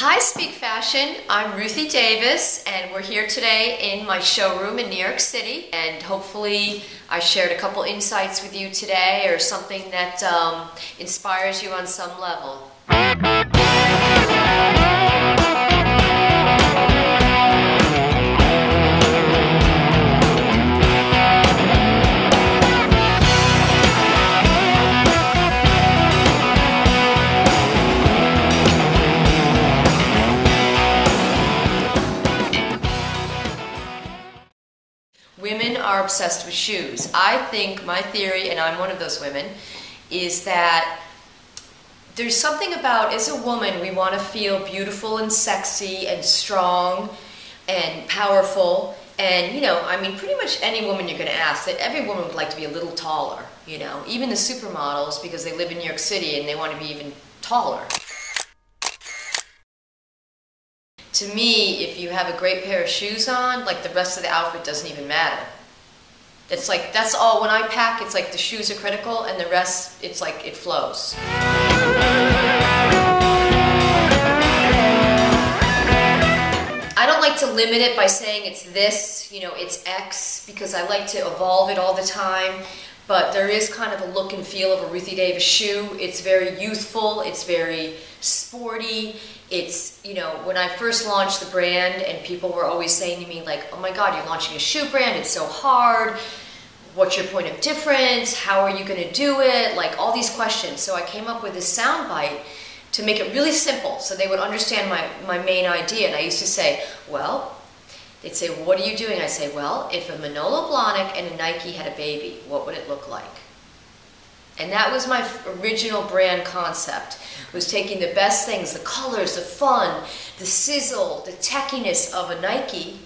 Hi Speak Fashion, I'm Ruthie Davis and we're here today in my showroom in New York City, and hopefully I shared a couple insights with you today or something that inspires you on some level. Women are obsessed with shoes. I think my theory, and I'm one of those women, is that there's something about, as a woman, we want to feel beautiful and sexy and strong and powerful. And, you know, I mean, pretty much any woman you're going to ask, that every woman would like to be a little taller, you know, even the supermodels, because they live in New York City and they want to be even taller. To me, if you have a great pair of shoes on, like, the rest of the outfit doesn't even matter. It's like, that's all. When I pack, it's like the shoes are critical and the rest, it's like it flows. I don't like to limit it by saying it's this, you know, it's X, because I like to evolve it all the time. But there is kind of a look and feel of a Ruthie Davis shoe. It's very youthful, it's very sporty. It's, you know, when I first launched the brand and people were always saying to me like, oh my God, you're launching a shoe brand, it's so hard. What's your point of difference? How are you going to do it? Like, all these questions. So I came up with this soundbite to make it really simple so they would understand my main idea. And I used to say, well, they'd say, what are you doing? I say, well, if a Manolo Blahnik and a Nike had a baby, what would it look like? And that was my original brand concept, was taking the best things, the colors, the fun, the sizzle, the techiness of a Nike,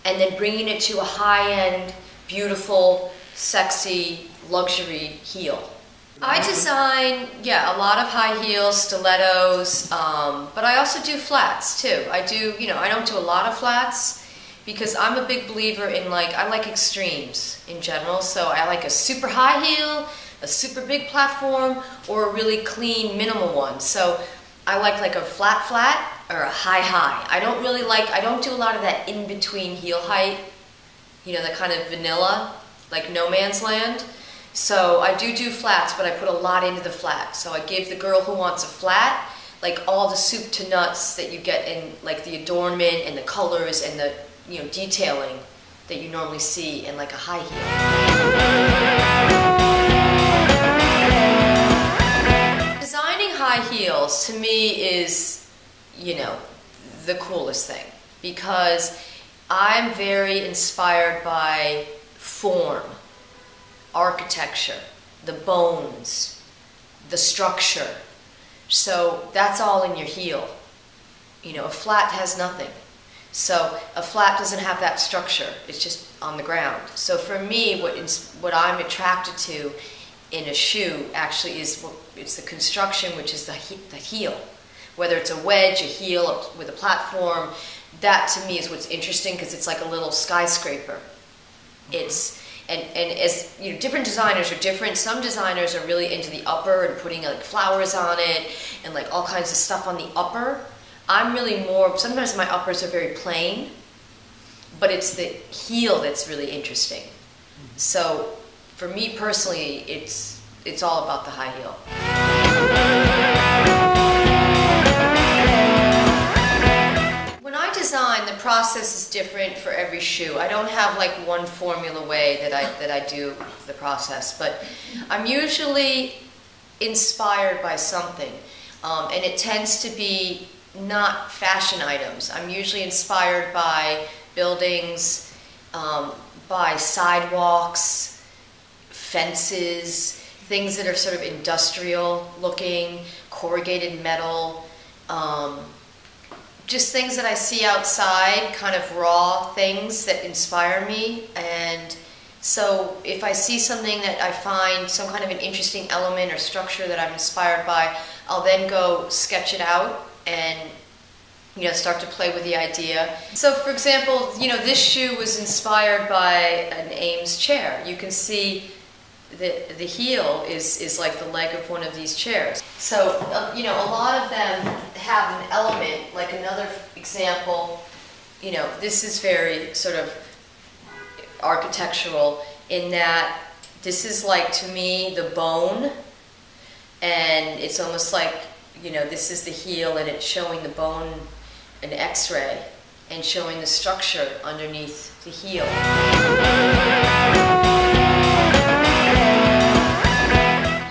and then bringing it to a high-end, beautiful, sexy, luxury heel. I design, a lot of high heels, stilettos, but I also do flats too. I do, you know, I don't do a lot of flats because I'm a big believer in, like, I like extremes in general. So I like a super high heel, a super big platform, or a really clean minimal one. So I like a flat or a high. I don't do a lot of that in-between heel height, you know, that kind of vanilla, like no man's land. So I do flats, but I put a lot into the flat. So I give the girl who wants a flat, like, all the soup to nuts that you get in, like, the adornment and the colors and the, you know, detailing that you normally see in, like, a high heel. Designing high heels to me is, you know, the coolest thing, because I'm very inspired by form, architecture, the bones, the structure. So that's all in your heel. You know, a flat has nothing. So a flat doesn't have that structure. It's just on the ground. So for me, what I'm attracted to in a shoe actually is, it's the construction, which is the heel. Whether it's a wedge, a heel with a platform, that to me is what's interesting, because it's like a little skyscraper. It's and as you know, different designers are different. Some designers are really into the upper and putting, like, flowers on it and, like, all kinds of stuff on the upper. I'm really more, sometimes my uppers are very plain, but it's the heel that's really interesting. So for me personally, it's all about the high heel. When I design, the process is different for every shoe. I don't have, like, one formula way that I do the process, but I'm usually inspired by something, and it tends to be not fashion items. I'm usually inspired by buildings, by sidewalks, fences, things that are sort of industrial looking, corrugated metal, just things that I see outside, kind of raw things that inspire me. And so if I see something that I find some kind of an interesting element or structure that I'm inspired by, I'll then go sketch it out and, you know, start to play with the idea. So for example, you know, this shoe was inspired by an Ames chair. You can see the heel is like the leg of one of these chairs. So, you know, a lot of them have an element, like another example, you know, this is very sort of architectural in that this is like, to me, the bone, and it's almost like, you know, this is the heel and it's showing the bone, an x-ray, and showing the structure underneath the heel.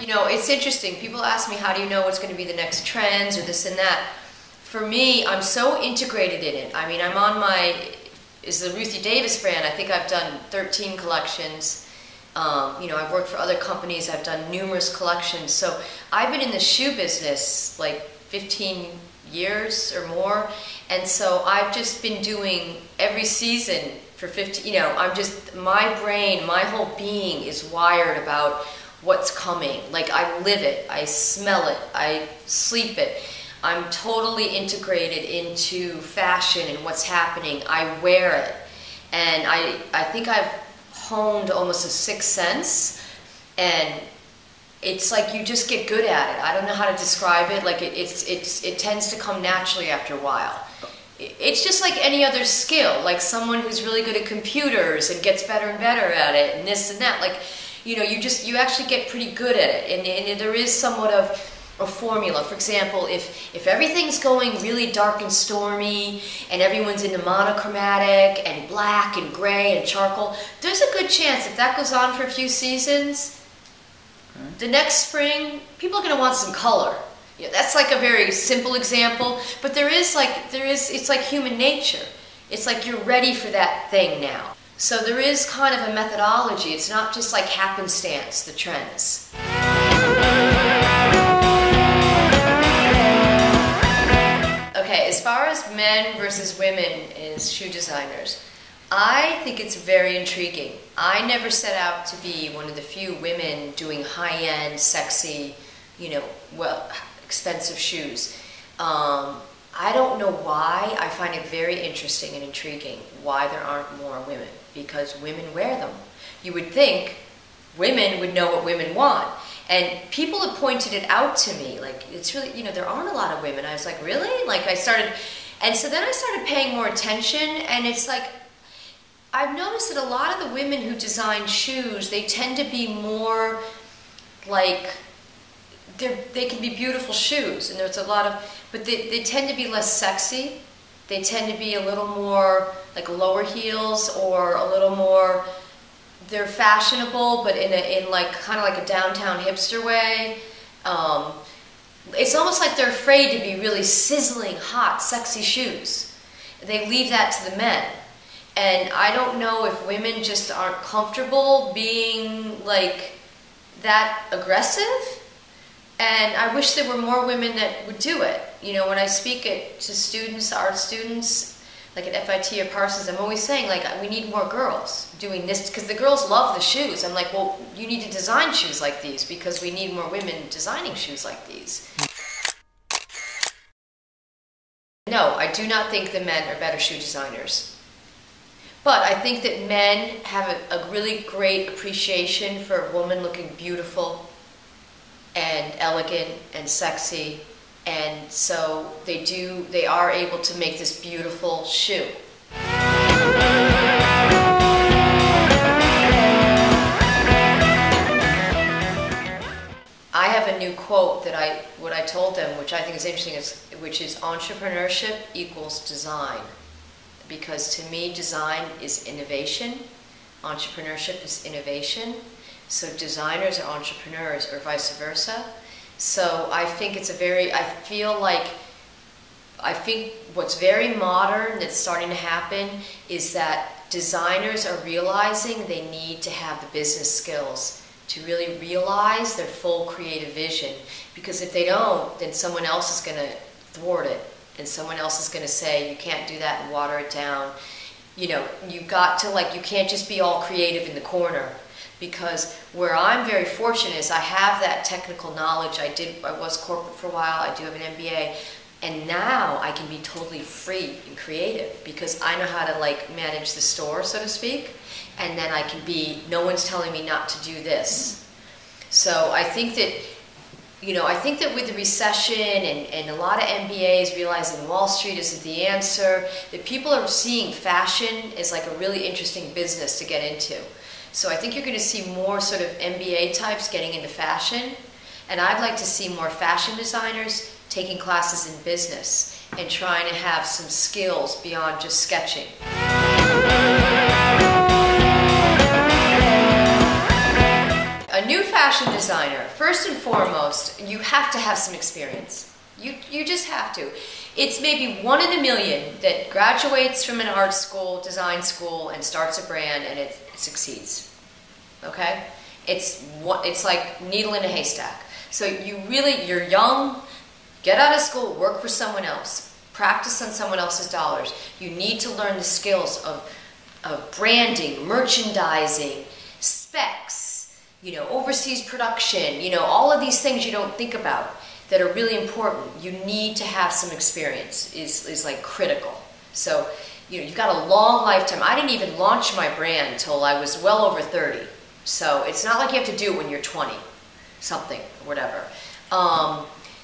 You know, it's interesting. People ask me, how do you know what's going to be the next trends or this and that? For me, I'm so integrated in it. I mean, I'm on my, is the Ruthie Davis brand. I think I've done 13 collections. You know, I've worked for other companies. I've done numerous collections. So I've been in the shoe business like 15 years or more. And so I've just been doing every season for 50, you know, I'm just, my brain, my whole being is wired about what's coming. Like, I live it, I smell it, I sleep it. I'm totally integrated into fashion and what's happening. I wear it. And I think I've honed almost a sixth sense. And it's like you just get good at it. I don't know how to describe it. Like, it tends to come naturally after a while. It's just like any other skill, like someone who's really good at computers and gets better and better at it and this and that. Like, you know, you actually get pretty good at it, and there is somewhat of a formula. For example, if everything's going really dark and stormy and everyone's into monochromatic and black and gray and charcoal, there's a good chance if that goes on for a few seasons, the next spring, people are going to want some color. Yeah, that's like a very simple example, but it's like human nature. It's like you're ready for that thing now. So there is kind of a methodology. It's not just like happenstance, the trends. Okay, as far as men versus women as shoe designers, I think it's very intriguing. I never set out to be one of the few women doing high-end, sexy, you know, well, expensive shoes. I don't know why. I find it very interesting and intriguing why there aren't more women, because women wear them. You would think women would know what women want. And people have pointed it out to me, like, it's really, you know, there aren't a lot of women. I was like, really? Like, and so then I started paying more attention, and it's like, I've noticed that a lot of the women who design shoes, they tend to be more like, they can be beautiful shoes, and there's a lot of, but they tend to be less sexy. They tend to be a little more like lower heels, or a little more, they're fashionable, but in like kind of like a downtown hipster way. It's almost like they're afraid to be really sizzling, hot, sexy shoes. They leave that to the men. And I don't know if women just aren't comfortable being like that aggressive. And I wish there were more women that would do it. You know, when I speak to students, art students, like at FIT or Parsons, I'm always saying, like, we need more girls doing this, because the girls love the shoes. I'm like, well, you need to design shoes like these, because we need more women designing shoes like these. No, I do not think the men are better shoe designers. But I think that men have a really great appreciation for a woman looking beautiful and elegant and sexy, and so they are able to make this beautiful shoe. I have a new quote that what I told them, which I think is interesting, which is entrepreneurship equals design. Because to me, design is innovation, entrepreneurship is innovation. So designers are entrepreneurs, or vice versa. So I think it's I think what's very modern that's starting to happen is that designers are realizing they need to have the business skills to really realize their full creative vision. Because if they don't, then someone else is going to thwart it. And someone else is going to say, you can't do that and water it down. You know, you've got to, like, you can't just be all creative in the corner. Because where I'm very fortunate is I have that technical knowledge. I was corporate for a while, I do have an MBA, and now I can be totally free and creative because I know how to like manage the store, so to speak, and then I can be, no one's telling me not to do this. So I think that, I think that with the recession and a lot of MBAs realizing Wall Street isn't the answer, that people are seeing fashion as like a really interesting business to get into. So I think you're going to see more sort of MBA types getting into fashion, and I'd like to see more fashion designers taking classes in business and trying to have some skills beyond just sketching. A new fashion designer, first and foremost, you have to have some experience. You just have to. It's maybe 1 in a million that graduates from an art school, design school, and starts a brand and it succeeds. Okay? It's like needle in a haystack. So you're young, get out of school, work for someone else, practice on someone else's dollars. You need to learn the skills of branding, merchandising, specs, overseas production, all of these things you don't think about that are really important. You need to have some experience is like critical. So, you've got a long lifetime. I didn't even launch my brand until I was well over 30. So it's not like you have to do it when you're 20 something or whatever.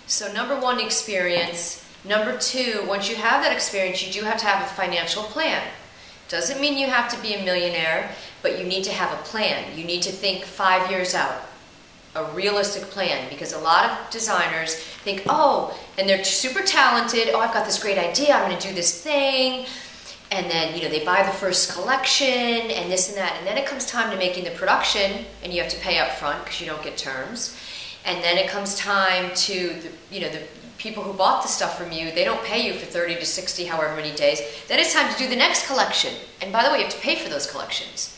So number 1, experience. Number 2, once you have that experience, you do have to have a financial plan. Doesn't mean you have to be a millionaire, but you need to have a plan. You need to think 5 years out, a realistic plan, because a lot of designers think, and they're super talented, I've got this great idea, I'm going to do this thing, and then, they buy the first collection, and this and that, and then it comes time to making the production, and you have to pay up front because you don't get terms, and then it comes time to, the people who bought the stuff from you, they don't pay you for 30 to 60, however many days. Then it's time to do the next collection. And by the way, you have to pay for those collections.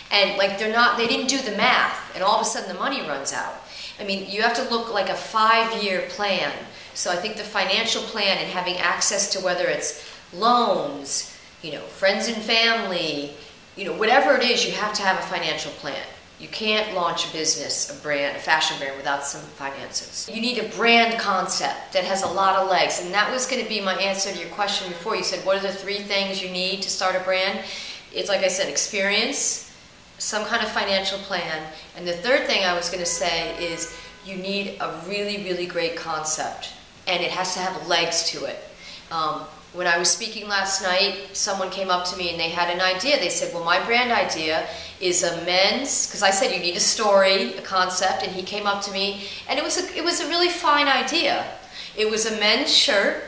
And they didn't do the math, and all of a sudden the money runs out. I mean, you have to look like a 5-year plan. So I think the financial plan and having access to whether it's loans, friends and family, whatever it is, you have to have a financial plan. You can't launch a business, a fashion brand, without some finances. You need a brand concept that has a lot of legs, and that was going to be my answer to your question before. You said, what are the 3 things you need to start a brand? It's like I said, experience, some kind of financial plan, and the 3rd thing I was going to say is you need a really, really great concept, and it has to have legs to it. When I was speaking last night, someone came up to me and they had an idea. They said, well, my brand idea is a men's, because I said you need a story, a concept, and he came up to me, and it was a really fine idea. It was a men's shirt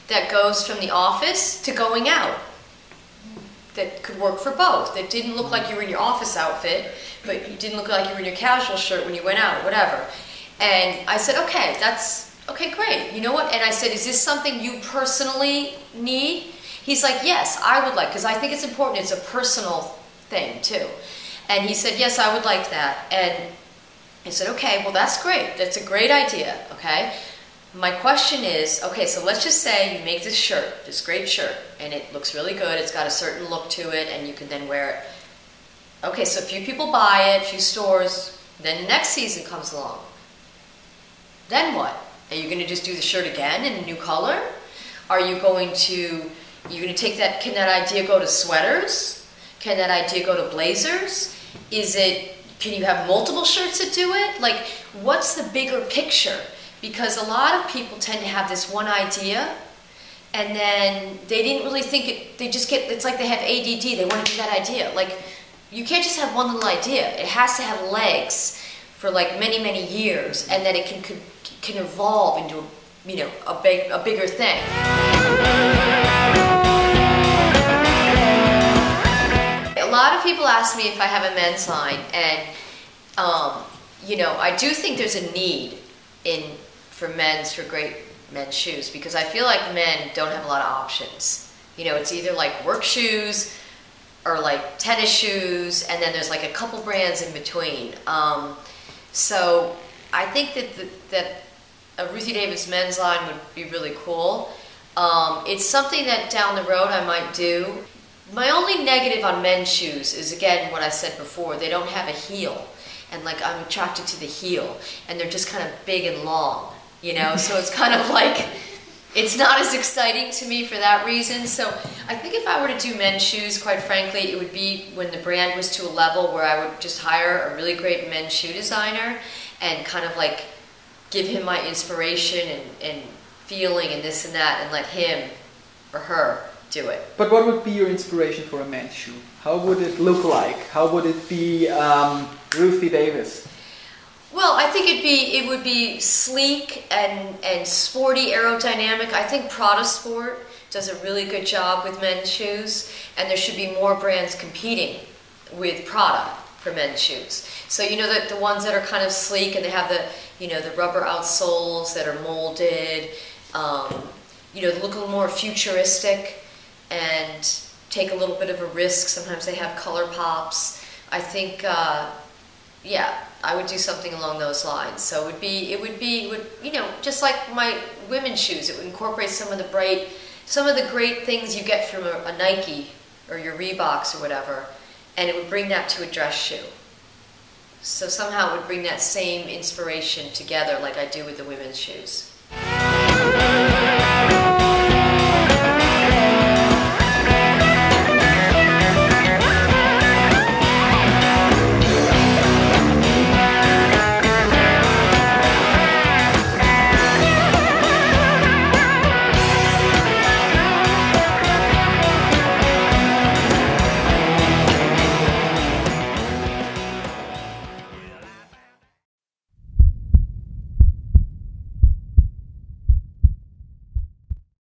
that goes from the office to going out, that could work for both. That didn't look like you were in your office outfit, but it didn't look like you were in your casual shirt when you went out, whatever. And I said, okay, great. You know what? And I said, is this something you personally need? He's like, yes, I would like, because I think it's important. It's a personal thing, too. And he said, yes, I would like that. And I said, okay, well, that's great. That's a great idea, okay? My question is, okay, so let's just say you make this shirt, this great shirt, and it looks really good. It's got a certain look to it, and you can then wear it. Okay, so a few people buy it, a few stores, then next season comes along. Then what? Are you going to just do the shirt again in a new color? Are you going to take that, can that idea go to sweaters? Can that idea go to blazers? Can you have multiple shirts that do it? Like, what's the bigger picture? Because a lot of people tend to have this one idea, and then they didn't really think it, it's like they have ADD, they want to do that idea. Like, you can't just have one little idea. It has to have legs for like many, many years, and then it can evolve into, a bigger thing. A lot of people ask me if I have a men's line, and I do think there's a need for great men's shoes, because I feel like men don't have a lot of options. It's either like work shoes or like tennis shoes, and then there's like a couple brands in between. So I think that a Ruthie Davis men's line would be really cool. It's something that down the road I might do. My only negative on men's shoes is, again, what I said before, they don't have a heel. And like, I'm attracted to the heel, and they're just kind of big and long, so it's kind of like, It's not as exciting to me for that reason. So I think if I were to do men's shoes, quite frankly, it would be when the brand was to a level where I would just hire a really great men's shoe designer and kind of like give him my inspiration and feeling and this and that, and let him or her do it. But what would be your inspiration for a men's shoe? How would it look like? How would it be Ruthie Davis? Well, I think it would be sleek and sporty, aerodynamic. I think Prada Sport does a really good job with men's shoes, and there should be more brands competing with Prada for men's shoes. So you know the ones that are kind of sleek and they have the the rubber outsoles that are molded. They look a little more futuristic and take a little bit of a risk. Sometimes they have color pops. I think. I would do something along those lines. So it would be just like my women's shoes. It would incorporate some of the great things you get from a Nike or your Reeboks or whatever, and it would bring that to a dress shoe. So somehow it would bring that same inspiration together like I do with the women's shoes.